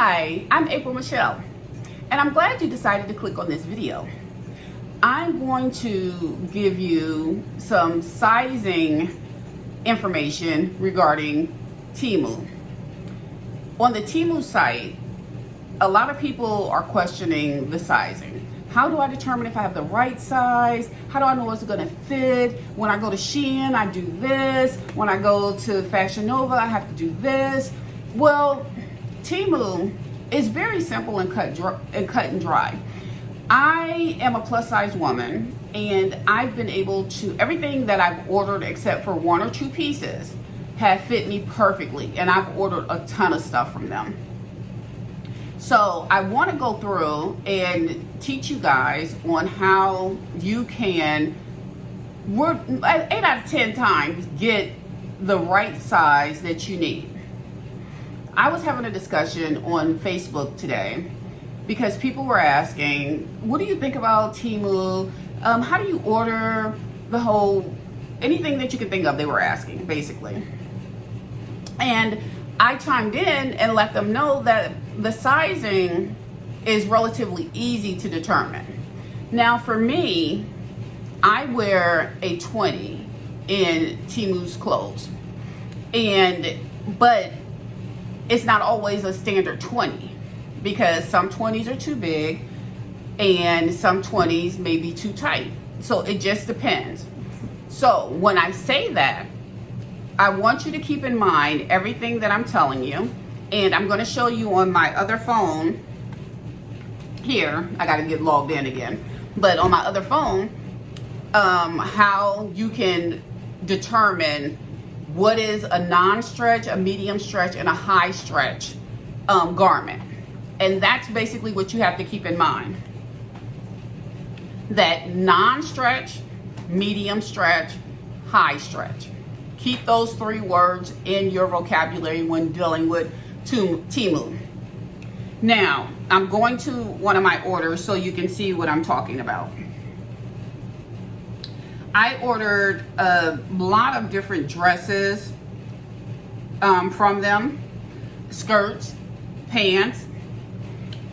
Hi, I'm April Michelle, and I'm glad you decided to click on this video. I'm going to give you some sizing information regarding Temu. On the Temu site, a lot of people are questioning the sizing. How do I determine if I have the right size? How do I know it's gonna fit? When I go to Shein, I do this. When I go to Fashion Nova, I have to do this. Well, Temu is very simple and cut and dry. I am a plus size woman, and I've been able to, everything that I've ordered except for one or two pieces have fit me perfectly, and I've ordered a ton of stuff from them. So I want to go through and teach you guys on how you can, 8 out of 10 times, get the right size that you need. I was having a discussion on Facebook today because people were asking, what do you think about Temu? How do you order the whole, anything that you can think of, they were asking, basically. And I chimed in and let them know that the sizing is relatively easy to determine. Now for me, I wear a 20 in Temu's clothes, but it's not always a standard 20 because some 20s are too big and some 20s may be too tight. So it just depends. So when I say that, I want you to keep in mind everything that I'm telling you, and I'm going to show you on my other phone here. I got to get logged in again, but on my other phone, how you can determine what is a non-stretch, a medium stretch, and a high stretch garment. And that's basically what you have to keep in mind. That non-stretch, medium stretch, high stretch. Keep those three words in your vocabulary when dealing with Temu. Now, I'm going to one of my orders so you can see what I'm talking about. I ordered a lot of different dresses from them, skirts, pants,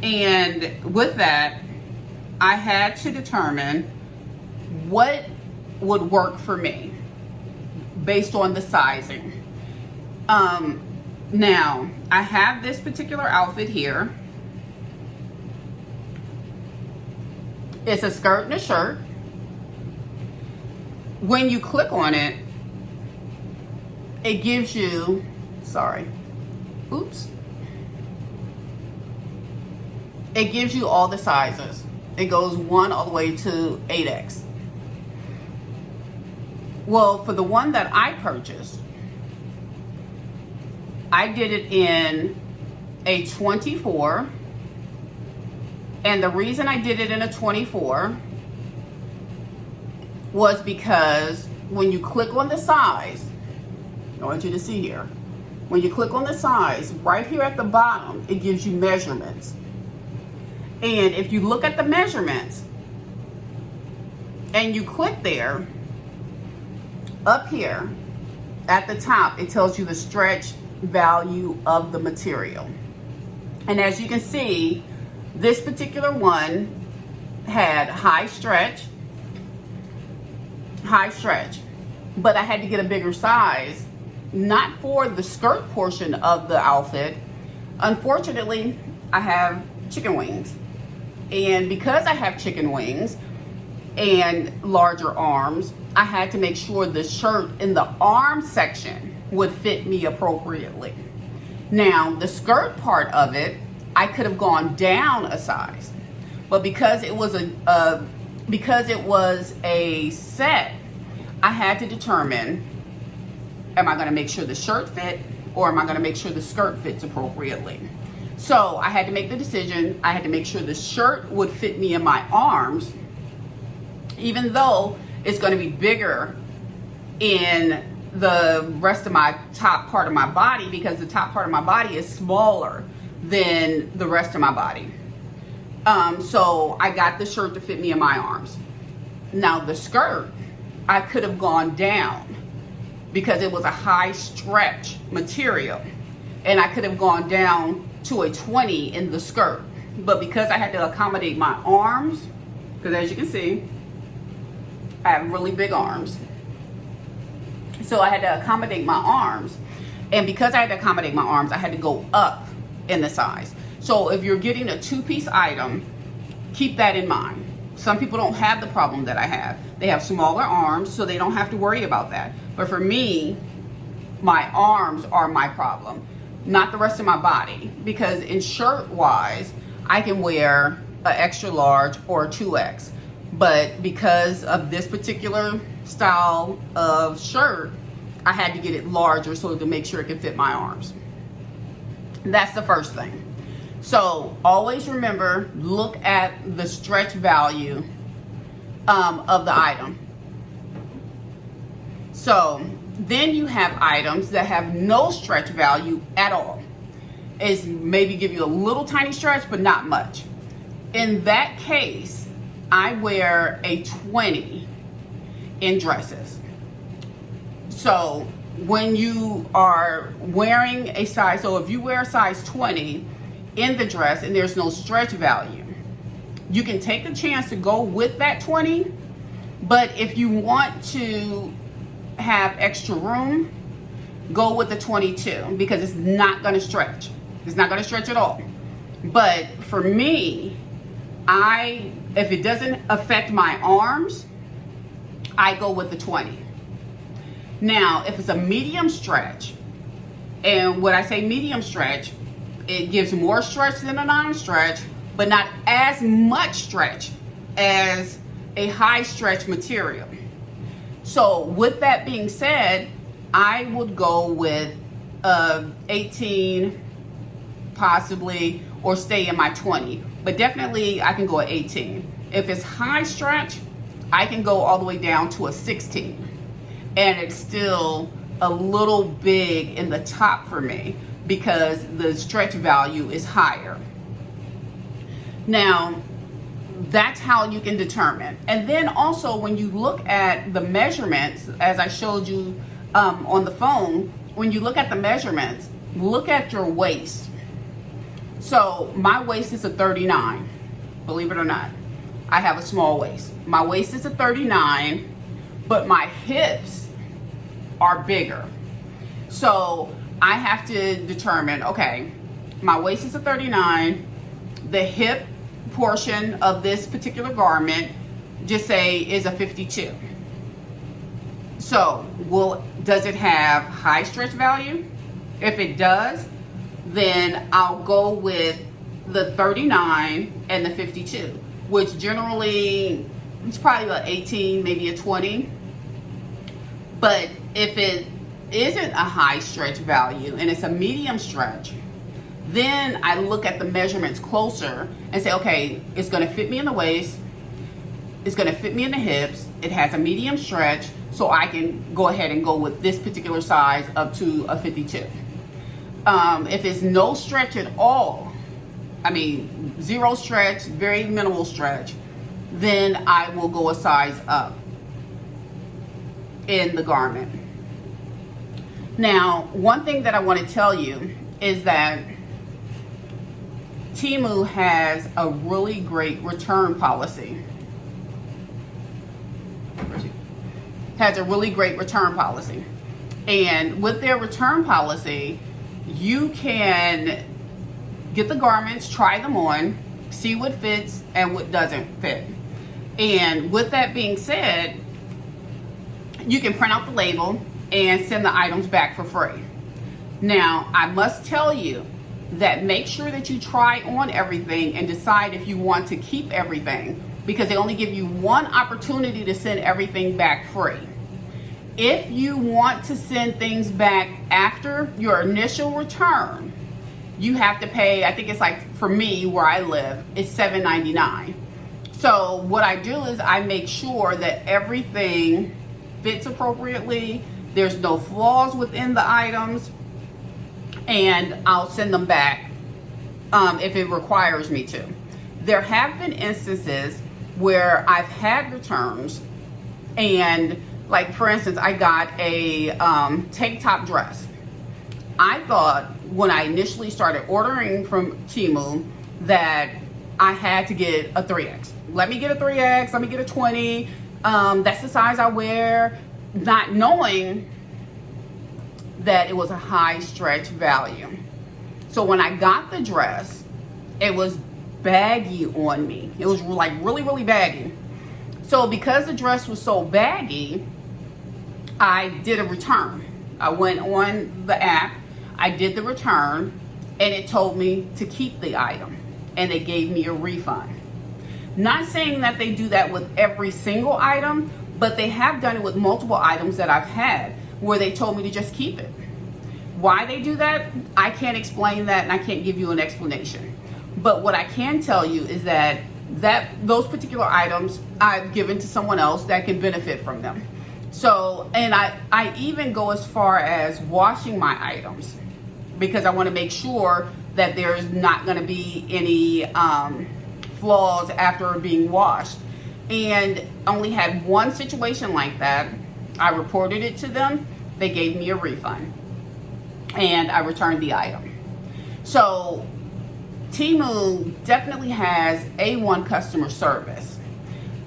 and with that, I had to determine what would work for me based on the sizing. Now, I have this particular outfit here. It's a skirt and a shirt. When you click on it, it gives you, it gives you all the sizes. It goes 1 all the way to 8X. Well, for the one that I purchased, I did it in a 24. And the reason I did it in a 24 was because when you click on the size, I want you to see here, when you click on the size, right here at the bottom, it gives you measurements. And if you look at the measurements and you click there, up here at the top, it tells you the stretch value of the material. And as you can see, this particular one had high stretch, but I had to get a bigger size, not for the skirt portion of the outfit. Unfortunately, I have chicken wings. And because I have chicken wings and larger arms, I had to make sure the shirt in the arm section would fit me appropriately. Now, the skirt part of it, I could have gone down a size, but because it was a set, I had to determine, am I going to make sure the shirt fit, or am I going to make sure the skirt fits appropriately? So I had to make the decision. I had to make sure the shirt would fit me in my arms, even though it's going to be bigger in the rest of my top part of my body, because the top part of my body is smaller than the rest of my body. So I got the shirt to fit me in my arms. Now the skirt, I could have gone down because it was a high stretch material, and I could have gone down to a 20 in the skirt. But because I had to accommodate my arms, because as you can see, I have really big arms. So I had to accommodate my arms. And because I had to accommodate my arms, I had to go up in the size. So if you're getting a 2-piece item, keep that in mind. Some people don't have the problem that I have. They have smaller arms, so they don't have to worry about that. But for me, my arms are my problem, not the rest of my body. Because in shirt wise, I can wear an extra large or a 2X. But because of this particular style of shirt, I had to get it larger so to make sure it could fit my arms. That's the first thing. So always remember, look at the stretch value of the item. So then you have items that have no stretch value at all. It's maybe give you a little tiny stretch, but not much. In that case, I wear a 20 in dresses. So when you are wearing a size, so if you wear a size 20 in the dress and there's no stretch value, you can take a chance to go with that 20. But if you want to have extra room, go with the 22 because it's not going to stretch. It's not going to stretch at all. But for me, if it doesn't affect my arms, I go with the 20. Now, if it's a medium stretch, and when I say medium stretch, it gives more stretch than a non-stretch, but not as much stretch as a high stretch material. So with that being said, I would go with 18 possibly, or stay in my 20, but definitely I can go at 18. If it's high stretch, I can go all the way down to a 16, and it's still a little big in the top for me because the stretch value is higher. Now, that's how you can determine. And then also when you look at the measurements, as I showed you on the phone, when you look at the measurements, look at your waist. So my waist is a 39, believe it or not. I have a small waist. My waist is a 39, but my hips are bigger. So I have to determine, okay, my waist is a 39, the hip portion of this particular garment, just say, is a 52. So does it have high stretch value? If it does, then I'll go with the 39 and the 52, which generally it's probably about 18, maybe a 20. But if it isn't a high stretch value and it's a medium stretch, then I look at the measurements closer and say, okay, it's going to fit me in the waist, it's going to fit me in the hips, it has a medium stretch, so I can go ahead and go with this particular size up to a 52. If it's no stretch at all, I mean zero stretch, very minimal stretch, then I will go a size up in the garment. Now, one thing that I want to tell you is that Temu has a really great return policy. And with their return policy, you can get the garments, try them on, see what fits and what doesn't fit. And with that being said, you can print out the label and send the items back for free. Now, I must tell you that make sure that you try on everything and decide if you want to keep everything, because they only give you one opportunity to send everything back free. If you want to send things back after your initial return, you have to pay, I think it's like, for me, where I live, it's $7.99. So what I do is I make sure that everything fits appropriately, there's no flaws within the items, and I'll send them back if it requires me to. There have been instances where I've had returns, and like for instance, I got a tank top dress. I thought when I initially started ordering from Temu that I had to get a 3X. Let me get a 3X, let me get a 20. That's the size I wear, not knowing that it was a high stretch value. So when I got the dress, it was baggy on me. It was like really, really baggy. So because the dress was so baggy, I did a return. I went on the app, I did the return, and it told me to keep the item, and they gave me a refund. Not saying that they do that with every single item, but they have done it with multiple items that I've had where they told me to just keep it. Why they do that, I can't explain that, and I can't give you an explanation. But what I can tell you is that those particular items I've given to someone else that can benefit from them. So, and I even go as far as washing my items because I want to make sure that there's not going to be any flaws after being washed. And only had one situation like that. I reported it to them. They gave me a refund, and I returned the item. So Temu definitely has A1 customer service.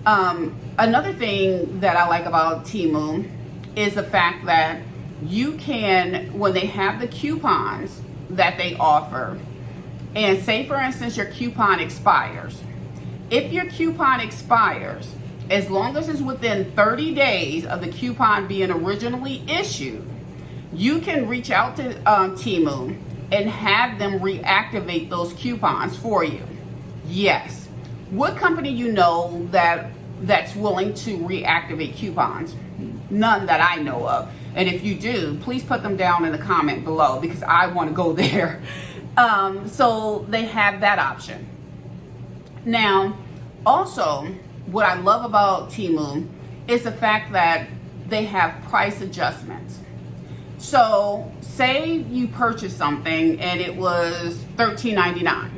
Another thing that I like about Temu is the fact that you can, when they have the coupons that they offer, and say for instance your coupon expires. If your coupon expires, as long as it's within 30 days of the coupon being originally issued, you can reach out to Temu and have them reactivate those coupons for you. Yes. What company you know that's willing to reactivate coupons? None that I know of. And if you do, please put them down in the comment below because I want to go there. So they have that option. Now, also, what I love about Temu is the fact that they have price adjustments. So say you purchase something and it was $13.99,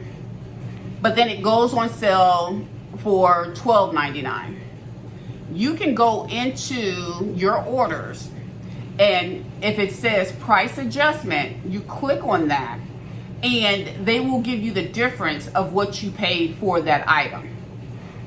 but then it goes on sale for $12.99. You can go into your orders, and if it says price adjustment, you click on that and they will give you the difference of what you paid for that item.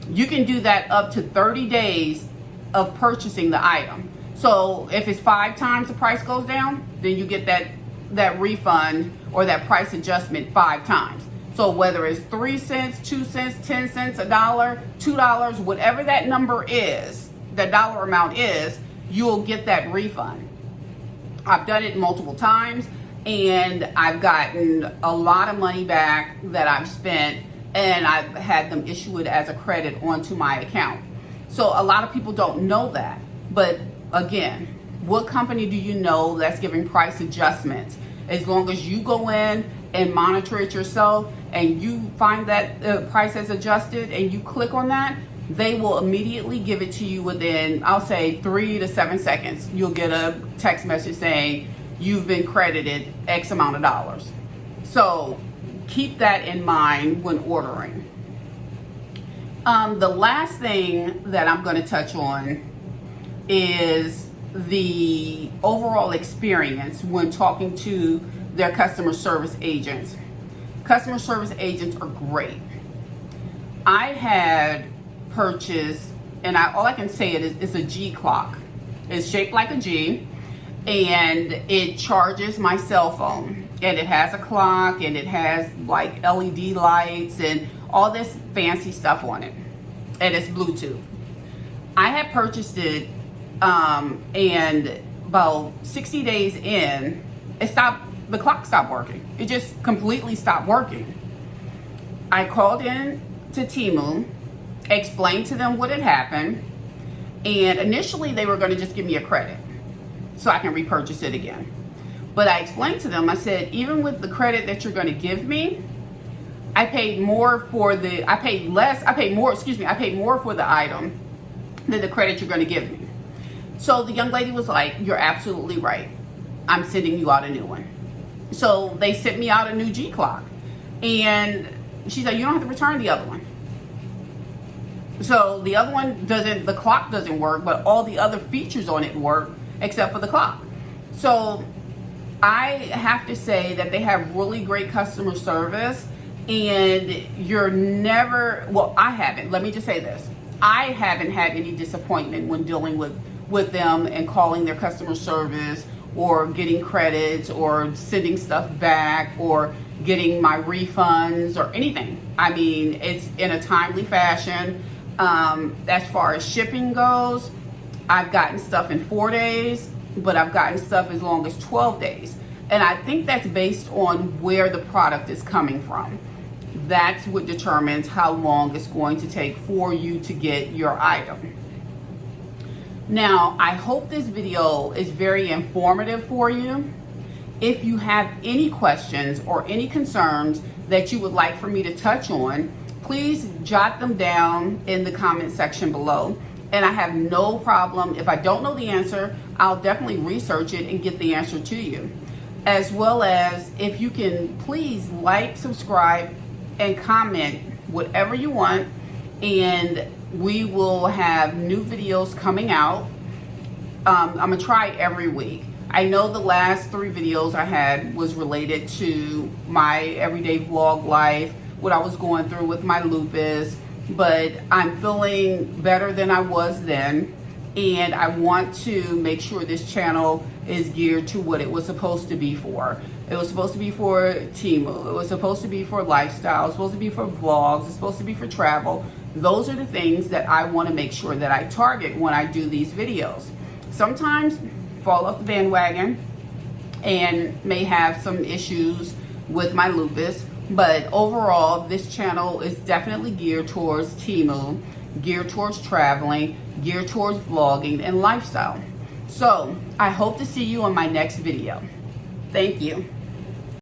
You can do that up to 30 days of purchasing the item. So if it's 5 times the price goes down, then you get that refund or that price adjustment 5 times. So whether it's 3 cents, 2 cents, 10 cents, $1, $2, whatever that number is, the dollar amount is, you'll get that refund. I've done it multiple times, and I've gotten a lot of money back that I've spent, and I've had them issue it as a credit onto my account. So a lot of people don't know that. But again, what company do you know that's giving price adjustments? As long as you go in and monitor it yourself and you find that the price has adjusted and you click on that, they will immediately give it to you within, I'll say 3 to 7 seconds. You'll get a text message saying you've been credited X amount of dollars. So keep that in mind when ordering. The last thing that I'm going to touch on is the overall experience when talking to their customer service agents. Customer service agents are great. I had purchased, and all I can say is a G clock. It's shaped like a G, and it charges my cell phone. And it has a clock, and it has like LED lights and all this fancy stuff on it. And it's Bluetooth. I had purchased it, and about 60 days in, the clock stopped working. It just completely stopped working. I called in to Temu, explained to them what had happened, and initially they were going to just give me a credit so I can repurchase it again. But I explained to them, I said, even with the credit that you're going to give me, I paid more for the item than the credit you're going to give me. So the young lady was like, you're absolutely right. I'm sending you out a new one. So they sent me out a new G clock. And she said, you don't have to return the other one. So the other one the clock doesn't work, but all the other features on it work except for the clock. So I have to say that they have really great customer service, and you're never, well, I haven't, let me just say this. I haven't had any disappointment when dealing with them and calling their customer service or getting credits or sending stuff back or getting my refunds or anything. I mean, it's in a timely fashion. As far as shipping goes, I've gotten stuff in 4 days, but I've gotten stuff as long as 12 days. And I think that's based on where the product is coming from. That's what determines how long it's going to take for you to get your item. Now, I hope this video is very informative for you. If you have any questions or any concerns that you would like for me to touch on, please jot them down in the comment section below. And I have no problem, if I don't know the answer, I'll definitely research it and get the answer to you. As well as if you can please like, subscribe, and comment whatever you want, and we will have new videos coming out. I'm gonna try every week. I know the last 3 videos I had was related to my everyday vlog life, what I was going through with my lupus, but I'm feeling better than I was then, and I want to make sure this channel is geared to what it was supposed to be for. It was supposed to be for Temu. It was supposed to be for lifestyle. It's supposed to be for vlogs. It's supposed to be for travel. Those are the things that I want to make sure that I target when I do these videos. Sometimes fall off the bandwagon and may have some issues with my lupus, but overall this channel is definitely geared towards Temu, geared towards traveling, geared towards vlogging and lifestyle. So I hope to see you on my next video. Thank you.